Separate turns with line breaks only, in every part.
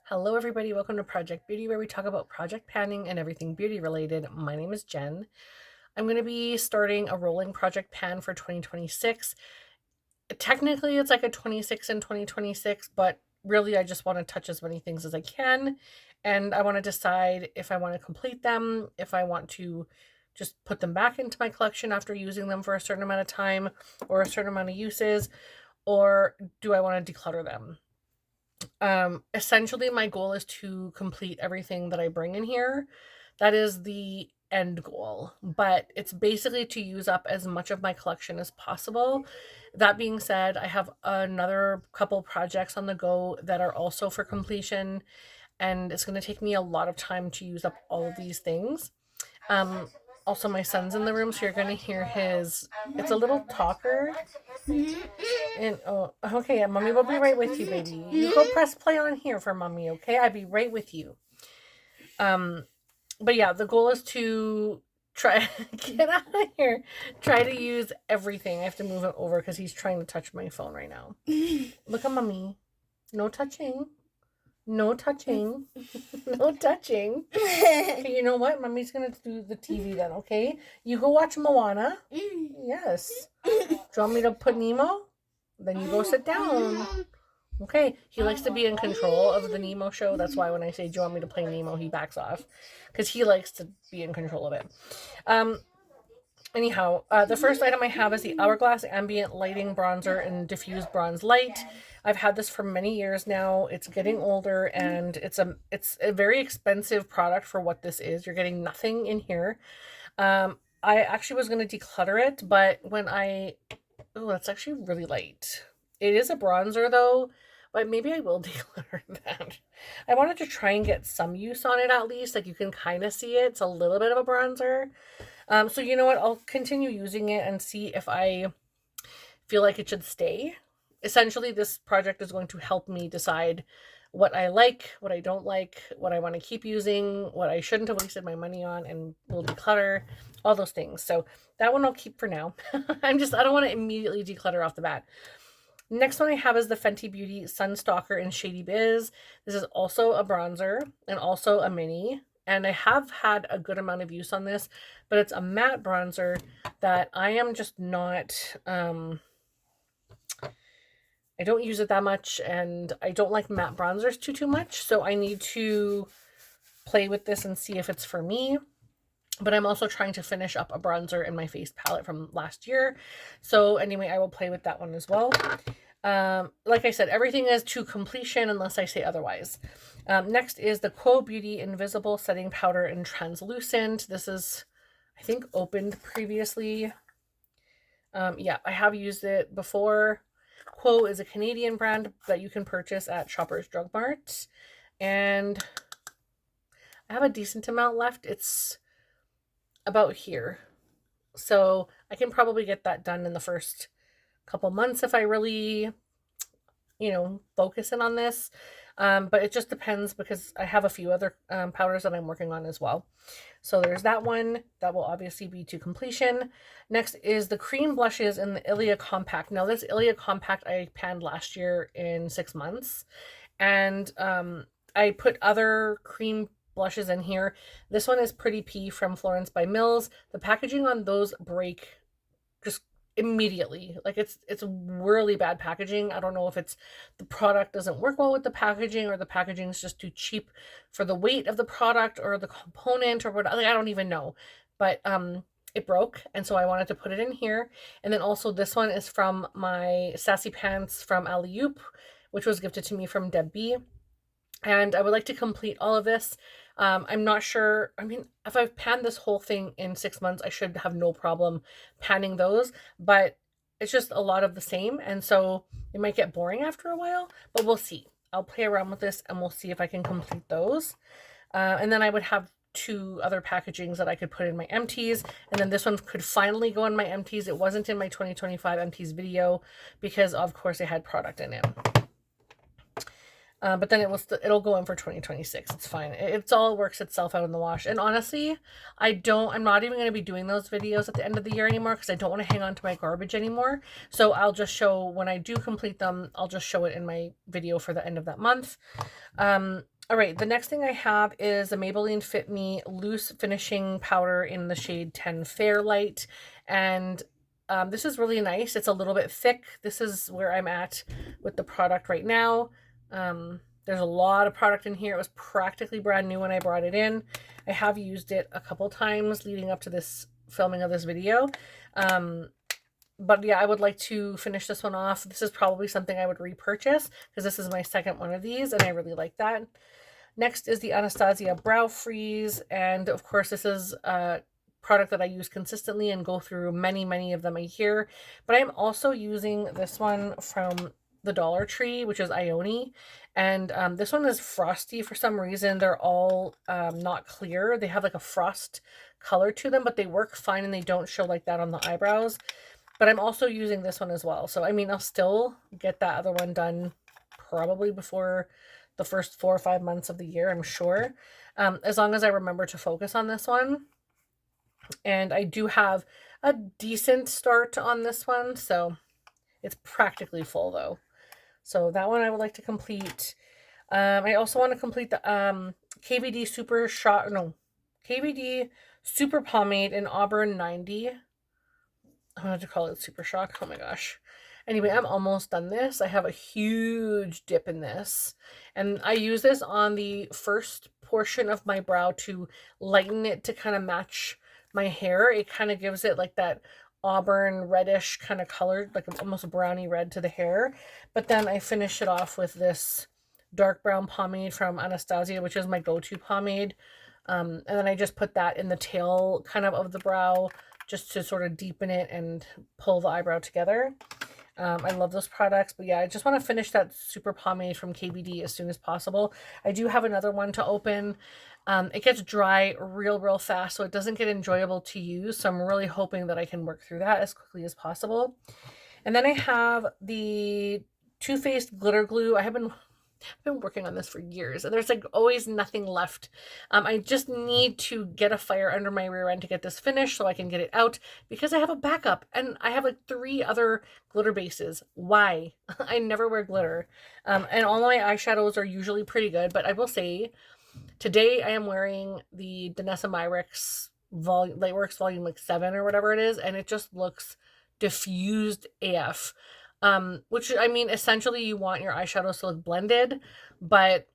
Hello, everybody. Welcome to Project Beauty, where we talk about project panning and everything beauty related. My name is Jen. I'm going to be starting a rolling project pan for 2026. Technically, it's like a 26 and 2026, but really, I just want to touch as many things as I can. And I want to decide if I want to complete them, if I want to just put them back into my collection after using them for a certain amount of time or a certain amount of uses, or do I want to declutter them? Essentially, my goal is to complete everything that I bring in here. That is the end goal, but it's basically to use up as much of my collection as possible. That being said, I have another couple projects on the go that are also for completion, and it's going to take me a lot of time to use up all of these things. Um, Also, my son's in the room, so you're going to hear his. It's a little talker. And oh, okay, yeah, mommy will be right with you, baby. You go press play on here for mommy, okay? I'll be right with you. Um, but yeah, the goal is to try get out of here. Try to use everything. I have to move it over because he's trying to touch my phone right now. Look at mommy. No touching. No touching. No touching. Okay, you know what? Mommy's gonna do the TV then, okay? You go watch Moana. Yes. Do you want me to put Nemo? Then you go sit down. Okay. He likes to be in control of the Nemo show. That's why when I say, do you want me to play Nemo, he backs off. Because he likes to be in control of it. Anyhow, the first item I have is the Hourglass Ambient Lighting Bronzer in Diffuse Bronze Light. I've had this for many years now. It's getting older, and it's a very expensive product for what this is. You're getting nothing in here. I actually was going to declutter it, but when oh, that's actually really light. It is a bronzer though, but maybe I will declutter that. I wanted to try and get some use on it at least. Like you can kind of see it. It's a little bit of a bronzer. So you know what? I'll continue using it and see if I feel like it should stay. Essentially, this project is going to help me decide what I like, what I don't like, what I want to keep using, what I shouldn't have wasted my money on, and will declutter, all those things. So that one I'll keep for now. I don't want to immediately declutter off the bat. Next one I have is the Fenty Beauty Sunstalker in Shady Biz. This is also a bronzer and also a mini. And I have had a good amount of use on this, but it's a matte bronzer that I am just not, I don't use it that much, and I don't like matte bronzers too much, so I need to play with this and see if it's for me. But I'm also trying to finish up a bronzer in my face palette from last year. So anyway, I will play with that one as well. Like I said, everything is to completion unless I say otherwise. Next is the Quo Beauty Invisible Setting Powder in Translucent. This is, I think, opened previously. Yeah, I have used it before. Quo is a Canadian brand that you can purchase at Shoppers Drug Mart. And I have a decent amount left. It's about here. So I can probably get that done in the first couple months if I really, focus in on this. But it just depends because I have a few other powders that I'm working on as well. So there's that one. That will obviously be to completion. Next is the cream blushes in the Ilia Compact. Now this Ilia Compact I panned last year in 6 months. And I put other cream blushes in here. This one is Pretty P from Florence by Mills. The packaging on those break just immediately. Like it's really bad packaging. I don't know if it's the product doesn't work well with the packaging, or the packaging is just too cheap for the weight of the product or the component or what. Like, I don't even know. But it broke, and so I wanted to put it in here. And then also this one is from my Sassy Pants from Alley-oop, which was gifted to me from Deb B. And I would like to complete all of this. I'm not sure. I mean, if I've panned this whole thing in 6 months, I should have no problem panning those. But it's just a lot of the same. And so it might get boring after a while, but we'll see. I'll play around with this and we'll see if I can complete those. And then I would have 2 other packagings that I could put in my empties. And then this one could finally go in my empties. It wasn't in my 2025 empties video because, of course, it had product in it. But then it'll go in for 2026. It's fine. It's all works itself out in the wash. And honestly, I'm not even going to be doing those videos at the end of the year anymore because I don't want to hang on to my garbage anymore. So I'll just show when I do complete them, I'll just show it in my video for the end of that month. All right, the next thing I have is a Maybelline Fit Me Loose Finishing Powder in the shade 10 Fairlight. And this is really nice. It's a little bit thick. This is where I'm at with the product right now. There's a lot of product in here. It was practically brand new when I brought it in. I have used it a couple times leading up to this filming of this video. But yeah, I would like to finish this one off. This is probably something I would repurchase because this is my second one of these and I really like that. Next is the Anastasia Brow Freeze, and of course this is a product that I use consistently and go through many of them a year, but I'm also using this one from the Dollar Tree, which is Ioni, and this one is frosty for some reason. They're all not clear. They have like a frost color to them, but they work fine and they don't show like that on the eyebrows. But I'm also using this one as well. So, I mean, I'll still get that other one done probably before the first 4 or 5 months of the year, I'm sure. As long as I remember to focus on this one. And I do have a decent start on this one. So, it's practically full though. So, that one I would like to complete. I also want to complete the KVD Super Shot, no, KVD Super Pomade in Auburn 90. I wanted to call it Super Shock. Oh my gosh. Anyway, I'm almost done this. I have a huge dip in this. And I use this on the first portion of my brow to lighten it to kind of match my hair. It kind of gives it like that auburn reddish kind of color, like almost browny red to the hair. But then I finish it off with this dark brown pomade from Anastasia, which is my go-to pomade. And then I just put that in the tail kind of the brow just to sort of deepen it and pull the eyebrow together. I love those products, but yeah, I just want to finish that super pomade from KVD as soon as possible. I do have another one to open. It gets dry real fast, so it doesn't get enjoyable to use. So I'm really hoping that I can work through that as quickly as possible. And then I have the Too Faced Glitter Glue. I've been working on this for years and there's like always nothing left. I just need to get a fire under my rear end to get this finished so I can get it out because I have a backup and I have like 3 other glitter bases. Why? I never wear glitter. And all my eyeshadows are usually pretty good, but I will say today I am wearing the Danessa Myricks Lightworks volume like 7 or whatever it is, and it just looks diffused AF. Which, I mean, essentially you want your eyeshadows to look blended, but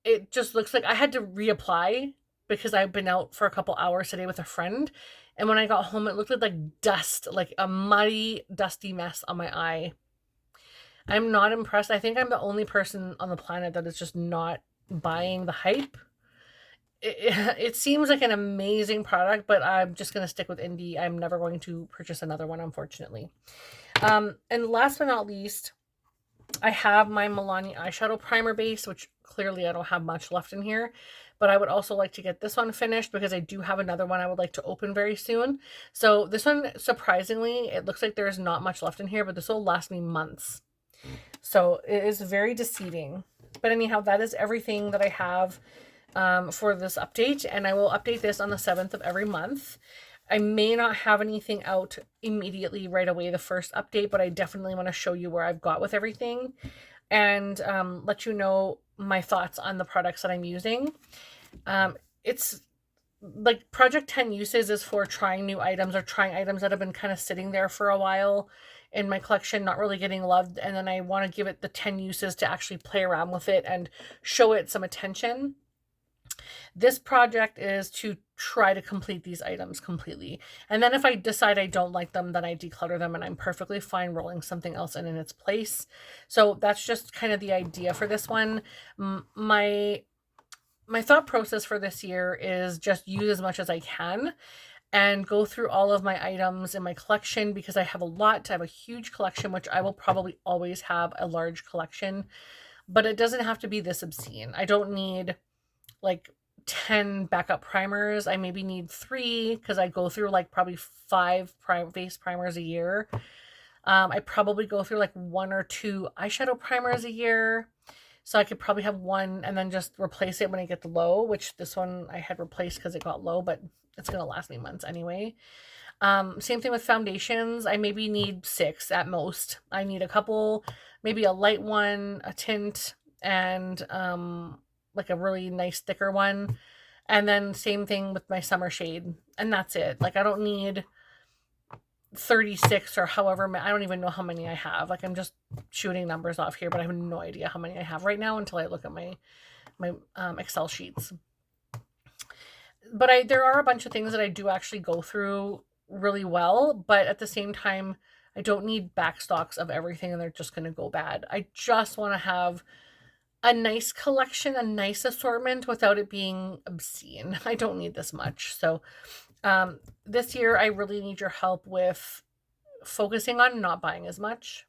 it just looks like I had to reapply because I've been out for a couple hours today with a friend. And when I got home, it looked like dust, like a muddy, dusty mess on my eye. I'm not impressed. I think I'm the only person on the planet that is just not buying the hype. It seems like an amazing product, but I'm just going to stick with Indie. I'm never going to purchase another one, unfortunately. And last but not least, I have my Milani eyeshadow primer base, which clearly I don't have much left in here, but I would also like to get this one finished because I do have another one I would like to open very soon. So this one, surprisingly, it looks like there's not much left in here, but this will last me months. So it is very deceiving. But anyhow, that is everything that I have for this update, and I will update this on the 7th of every month. I may not have anything out immediately right away the first update, but I definitely want to show you where I've got with everything and let you know my thoughts on the products that I'm using. It's like Project 10 Uses is for trying new items or trying items that have been kind of sitting there for a while in my collection, not really getting loved, and then I want to give it the 10 uses to actually play around with it and show it some attention. This project is to try to complete these items completely. And then if I decide I don't like them, then I declutter them and I'm perfectly fine rolling something else in its place. So that's just kind of the idea for this one. My thought process for this year is just use as much as I can and go through all of my items in my collection because I have a lot. I have a huge collection, which I will probably always have a large collection, but it doesn't have to be this obscene. I don't need like 10 backup primers. I maybe need 3 because I go through like probably 5 face primers a year. I probably go through like 1 or 2 eyeshadow primers a year. So I could probably have 1 and then just replace it when I get the low, which this one I had replaced because it got low, but it's going to last me months anyway. Same thing with foundations. I maybe need 6 at most. I need a couple, maybe a light one, a tint, and like a really nice thicker one. And then same thing with my summer shade. And that's it. Like I don't need 36 or however, I don't even know how many I have. Like I'm just shooting numbers off here, but I have no idea how many I have right now until I look at my Excel sheets. But there are a bunch of things that I do actually go through really well, but at the same time, I don't need backstocks of everything and they're just going to go bad. I just want to have a nice collection, a nice assortment without it being obscene. I don't need this much. So this year, I really need your help with focusing on not buying as much.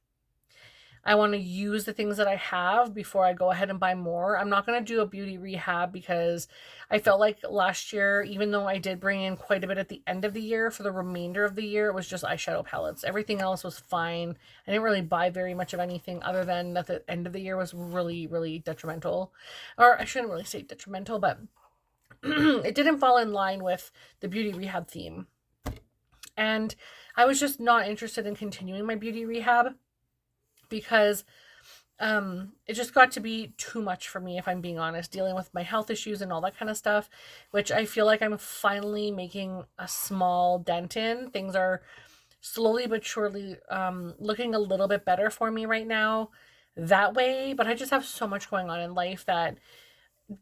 I want to use the things that I have before I go ahead and buy more. I'm not going to do a beauty rehab because I felt like last year, even though I did bring in quite a bit at the end of the year, for the remainder of the year, it was just eyeshadow palettes. Everything else was fine. I didn't really buy very much of anything other than that the end of the year was really, really detrimental. Or I shouldn't really say detrimental, but it didn't fall in line with the beauty rehab theme. And I was just not interested in continuing my beauty rehab because it just got to be too much for me, if I'm being honest, dealing with my health issues and all that kind of stuff, which I feel like I'm finally making a small dent in. Things are slowly but surely looking a little bit better for me right now that way, but I just have so much going on in life that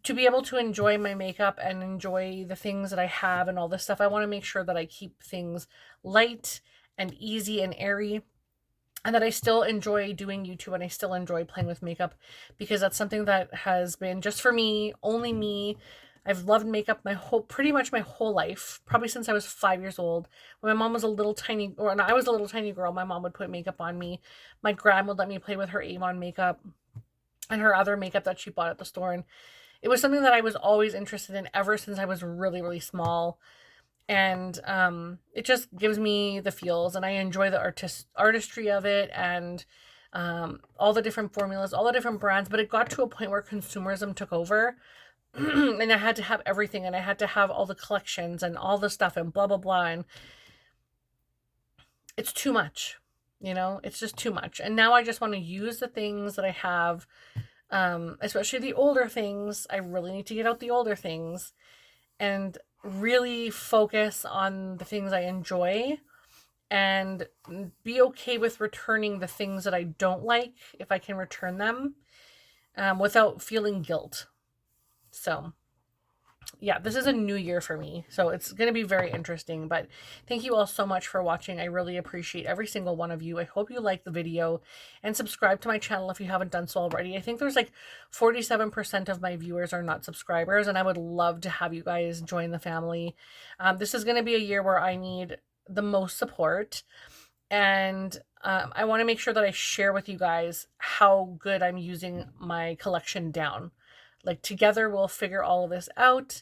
to be able to enjoy my makeup and enjoy the things that I have and all this stuff, I want to make sure that I keep things light and easy and airy, and that I still enjoy doing YouTube and I still enjoy playing with makeup, because that's something that has been just for me, only me. I've loved makeup pretty much my whole life, probably since I was 5 years old. When my mom was a little tiny, or when I was a little tiny girl, my mom would put makeup on me. My grandma would let me play with her Avon makeup and her other makeup that she bought at the store. And it was something that I was always interested in ever since I was really, really small. And it just gives me the feels, and I enjoy the artistry of it, and all the different formulas, all the different brands. But it got to a point where consumerism took over and I had to have everything, and I had to have all the collections and all the stuff and blah blah blah, and it's too much, it's just too much. And now I just want to use the things that I have, especially the older things. I really need to get out the older things and really focus on the things I enjoy, and be okay with returning the things that I don't like if I can return them without feeling guilt. So yeah, this is a new year for me, so it's going to be very interesting. But thank you all so much for watching. I really appreciate every single one of you. I hope you liked the video, and subscribe to my channel if you haven't done so already. I think there's like 47% of my viewers are not subscribers, and I would love to have you guys join the family. This is going to be a year where I need the most support, and I want to make sure that I share with you guys how good I'm using my collection down. Like, together we'll figure all of this out,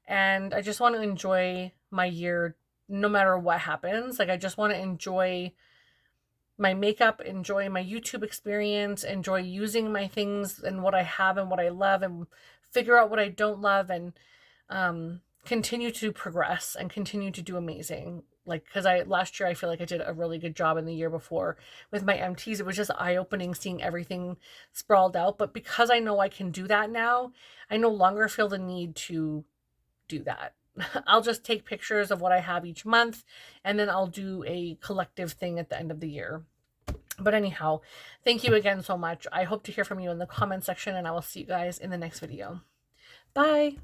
and I just want to enjoy my year no matter what happens. Like, I just want to enjoy my makeup, enjoy my YouTube experience, enjoy using my things and what I have and what I love, and figure out what I don't love, and continue to progress and continue to do amazing. Like, because last year I feel like I did a really good job, in the year before with my MTs. It was just eye-opening seeing everything sprawled out. But because I know I can do that now, I no longer feel the need to do that. I'll just take pictures of what I have each month, and then I'll do a collective thing at the end of the year. But anyhow, thank you again so much. I hope to hear from you in the comment section, and I will see you guys in the next video. Bye!